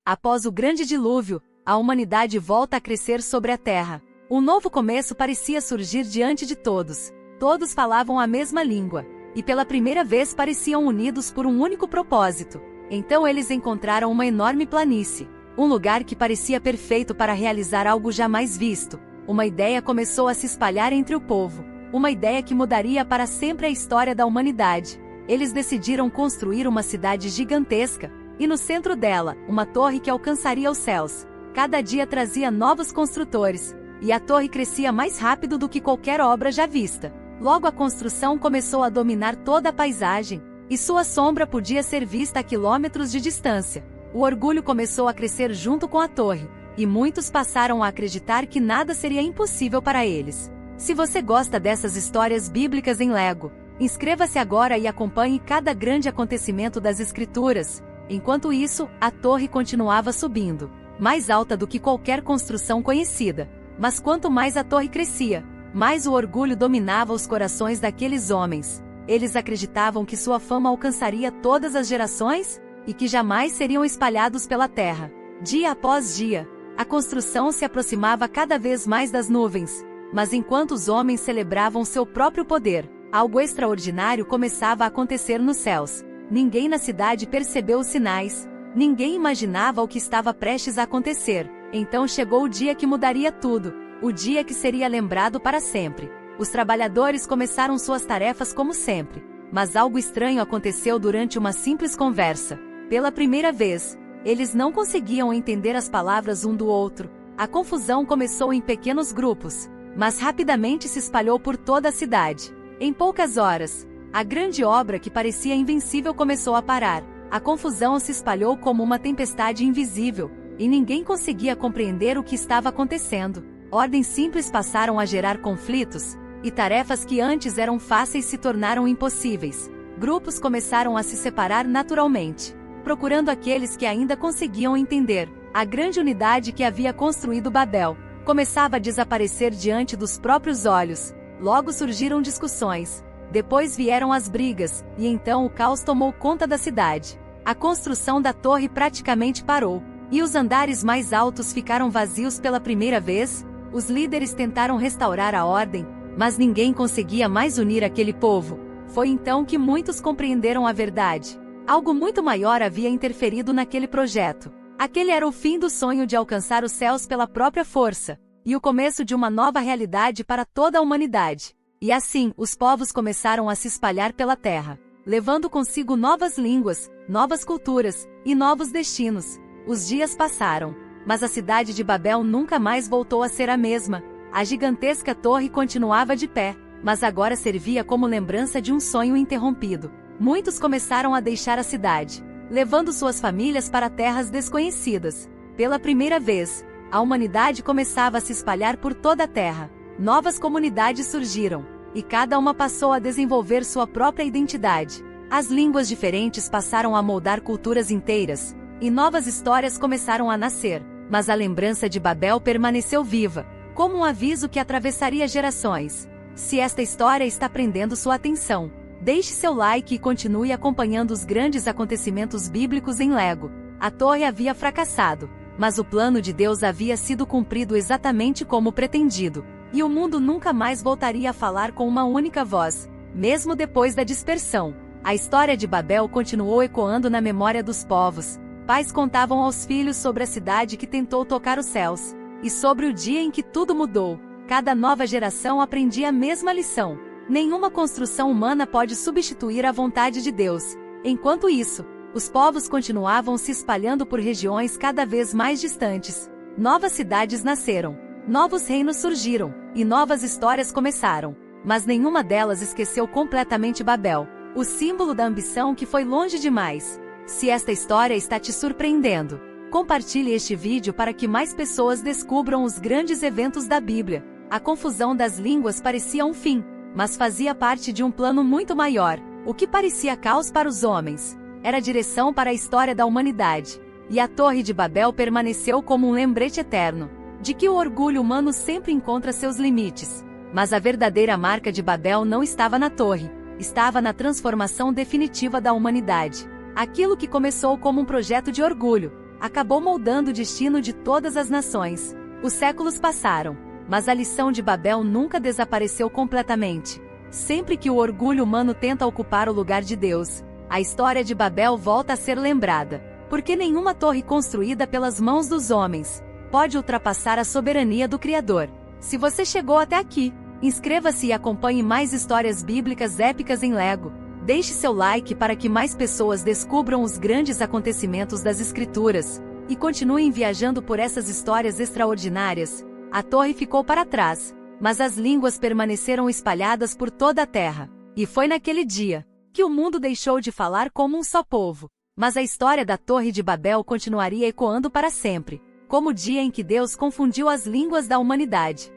Após o grande dilúvio, a humanidade volta a crescer sobre a Terra. Um novo começo parecia surgir diante de todos. Todos falavam a mesma língua, e pela primeira vez pareciam unidos por um único propósito. Então eles encontraram uma enorme planície, um lugar que parecia perfeito para realizar algo jamais visto. Uma ideia começou a se espalhar entre o povo, uma ideia que mudaria para sempre a história da humanidade. Eles decidiram construir uma cidade gigantesca, e no centro dela, uma torre que alcançaria os céus. Cada dia trazia novos construtores, e a torre crescia mais rápido do que qualquer obra já vista. Logo a construção começou a dominar toda a paisagem, e sua sombra podia ser vista a quilômetros de distância. O orgulho começou a crescer junto com a torre, e muitos passaram a acreditar que nada seria impossível para eles. Se você gosta dessas histórias bíblicas em Lego, inscreva-se agora e acompanhe cada grande acontecimento das Escrituras. Enquanto isso, a torre continuava subindo, mais alta do que qualquer construção conhecida. Mas quanto mais a torre crescia, mais o orgulho dominava os corações daqueles homens. Eles acreditavam que sua fama alcançaria todas as gerações, e que jamais seriam espalhados pela terra. Dia após dia, a construção se aproximava cada vez mais das nuvens, mas enquanto os homens celebravam seu próprio poder, algo extraordinário começava a acontecer nos céus. Ninguém na cidade percebeu os sinais, ninguém imaginava o que estava prestes a acontecer. Então chegou o dia que mudaria tudo, o dia que seria lembrado para sempre. Os trabalhadores começaram suas tarefas como sempre, mas algo estranho aconteceu durante uma simples conversa. Pela primeira vez, eles não conseguiam entender as palavras um do outro. A confusão começou em pequenos grupos, mas rapidamente se espalhou por toda a cidade. Em poucas horas, a grande obra que parecia invencível começou a parar. A confusão se espalhou como uma tempestade invisível, e ninguém conseguia compreender o que estava acontecendo. Ordens simples passaram a gerar conflitos, e tarefas que antes eram fáceis se tornaram impossíveis. Grupos começaram a se separar naturalmente, procurando aqueles que ainda conseguiam entender. A grande unidade que havia construído Babel começava a desaparecer diante dos próprios olhos. Logo surgiram discussões, depois vieram as brigas, e então o caos tomou conta da cidade. A construção da torre praticamente parou, e os andares mais altos ficaram vazios pela primeira vez. Os líderes tentaram restaurar a ordem, mas ninguém conseguia mais unir aquele povo. Foi então que muitos compreenderam a verdade. Algo muito maior havia interferido naquele projeto. Aquele era o fim do sonho de alcançar os céus pela própria força, e o começo de uma nova realidade para toda a humanidade. E assim, os povos começaram a se espalhar pela terra, levando consigo novas línguas, novas culturas e novos destinos. Os dias passaram, mas a cidade de Babel nunca mais voltou a ser a mesma. A gigantesca torre continuava de pé, mas agora servia como lembrança de um sonho interrompido. Muitos começaram a deixar a cidade, levando suas famílias para terras desconhecidas. Pela primeira vez, a humanidade começava a se espalhar por toda a terra. Novas comunidades surgiram, e cada uma passou a desenvolver sua própria identidade. As línguas diferentes passaram a moldar culturas inteiras, e novas histórias começaram a nascer. Mas a lembrança de Babel permaneceu viva, como um aviso que atravessaria gerações. Se esta história está prendendo sua atenção, deixe seu like e continue acompanhando os grandes acontecimentos bíblicos em Lego. A torre havia fracassado, mas o plano de Deus havia sido cumprido exatamente como pretendido, e o mundo nunca mais voltaria a falar com uma única voz. Mesmo depois da dispersão, a história de Babel continuou ecoando na memória dos povos. Pais contavam aos filhos sobre a cidade que tentou tocar os céus, e sobre o dia em que tudo mudou. Cada nova geração aprendia a mesma lição. Nenhuma construção humana pode substituir a vontade de Deus. Enquanto isso, os povos continuavam se espalhando por regiões cada vez mais distantes. Novas cidades nasceram, novos reinos surgiram, e novas histórias começaram. Mas nenhuma delas esqueceu completamente Babel, o símbolo da ambição que foi longe demais. Se esta história está te surpreendendo, compartilhe este vídeo para que mais pessoas descubram os grandes eventos da Bíblia. A confusão das línguas parecia um fim, mas fazia parte de um plano muito maior. O que parecia caos para os homens era direção para a história da humanidade. E a Torre de Babel permaneceu como um lembrete eterno de que o orgulho humano sempre encontra seus limites. Mas a verdadeira marca de Babel não estava na torre, estava na transformação definitiva da humanidade. Aquilo que começou como um projeto de orgulho, acabou moldando o destino de todas as nações. Os séculos passaram, mas a lição de Babel nunca desapareceu completamente. Sempre que o orgulho humano tenta ocupar o lugar de Deus, a história de Babel volta a ser lembrada, porque nenhuma torre construída pelas mãos dos homens pode ultrapassar a soberania do Criador. Se você chegou até aqui, inscreva-se e acompanhe mais histórias bíblicas épicas em Lego. Deixe seu like para que mais pessoas descubram os grandes acontecimentos das Escrituras, e continuem viajando por essas histórias extraordinárias. A torre ficou para trás, mas as línguas permaneceram espalhadas por toda a terra. E foi naquele dia que o mundo deixou de falar como um só povo. Mas a história da Torre de Babel continuaria ecoando para sempre, como o dia em que Deus confundiu as línguas da humanidade.